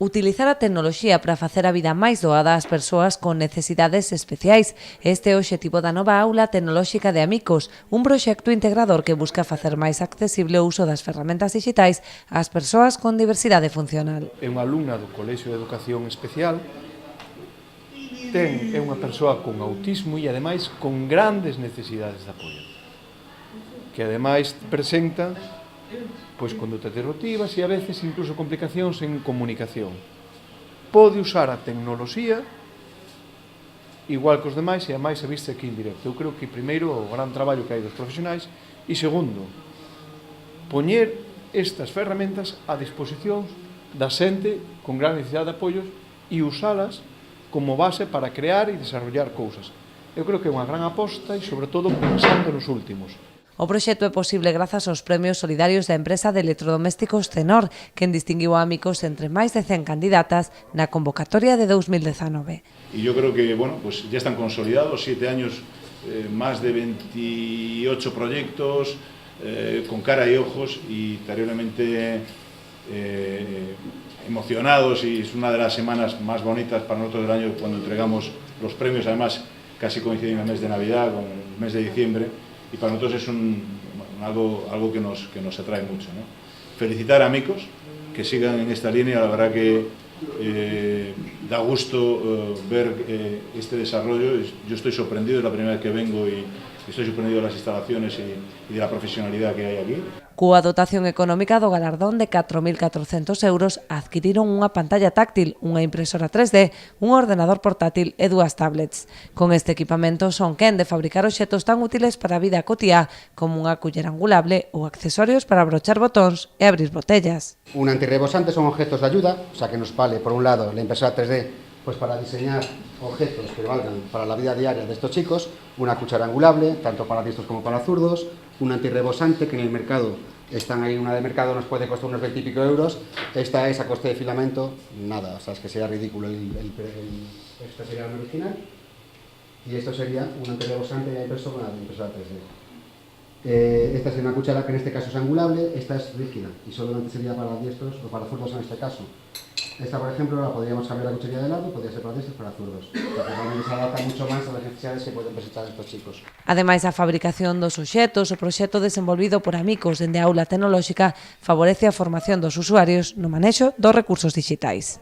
Utilizar a tecnoloxía para facer a vida máis doada ás persoas con necesidades especiais. Este é o obxectivo da nova aula tecnolóxica de Amicos, un proxecto integrador que busca facer máis accesible o uso das ferramentas digitais ás persoas con diversidade funcional. É unha alumna do Colexio de Educación Especial, é unha persoa con autismo e ademais con grandes necesidades de apoio, que ademais presenta condutas disruptivas e a veces incluso complicacións en comunicación. Pode usar a tecnoloxía igual que os demais e ademais se viste aquí en directo. Eu creo que primeiro o gran traballo que hai dos profesionais e segundo, poñer estas ferramentas a disposición da xente con gran necesidade de apoios e usalas como base para crear e desarrollar cousas. Eu creo que é unha gran aposta e sobre todo pensando nos últimos. O proxecto é posible grazas aos premios solidarios da empresa de electrodomésticos Tenor, que distinguiu a Amicos entre máis de 100 candidatas na convocatoria de 2019. Y yo creo que pues ya están consolidados, 7 años, más de 28 proyectos, con cara y ojos y terriblemente emocionados, y es una de las semanas más bonitas para nosotros del año cuando entregamos los premios, además casi coincide en el mes de Navidad con el mes de diciembre. Y para nosotros es algo que nos atrae mucho, ¿no? Felicitar a Amicos, que sigan en esta línea. La verdad que da gusto ver este desarrollo. Yo estoy sorprendido, es la primera vez que vengo y estoy sorprendido de las instalaciones y de la profesionalidad que hay aquí. Coa dotación económica do galardón de 4.400 euros adquiriron unha pantalla táctil, unha impresora 3D, un ordenador portátil e 2 tablets. Con este equipamento son quen de fabricar obxetos tan útiles para a vida cotiá como unha culler angulable ou accesorios para abrochar botóns e abrir botellas. Un antirrebosante son objetos de ayuda, o sea que nos vale, por un lado, la impresora 3D pues para diseñar objetos que valgan para la vida diaria de estos chicos, una cuchara angulable, tanto para diestros como para zurdos, un antirrebosante que en el mercado, están ahí, una de mercado nos puede costar unos 20 y pico euros, esta es a coste de filamento, nada, o sea, es que sería ridículo, esta sería la original, y esto sería un antirrebosante ya impreso con la impresora 3D. Esta es una cuchara que en este caso es angulable, esta es rígida y solamente sería para diestros o para zurdos en este caso. Esta, por ejemplo, la podríamos cambiar la cuchilla de lado, podría ser para diestros para zurdos. Porque realmente se adapta mucho máis a las necesidades que poden presentar estos chicos. Ademais, a fabricación dos obxetos, o proxecto desenvolvido por Amicos dende a aula tecnolóxica favorece a formación dos usuarios no manexo dos recursos digitais.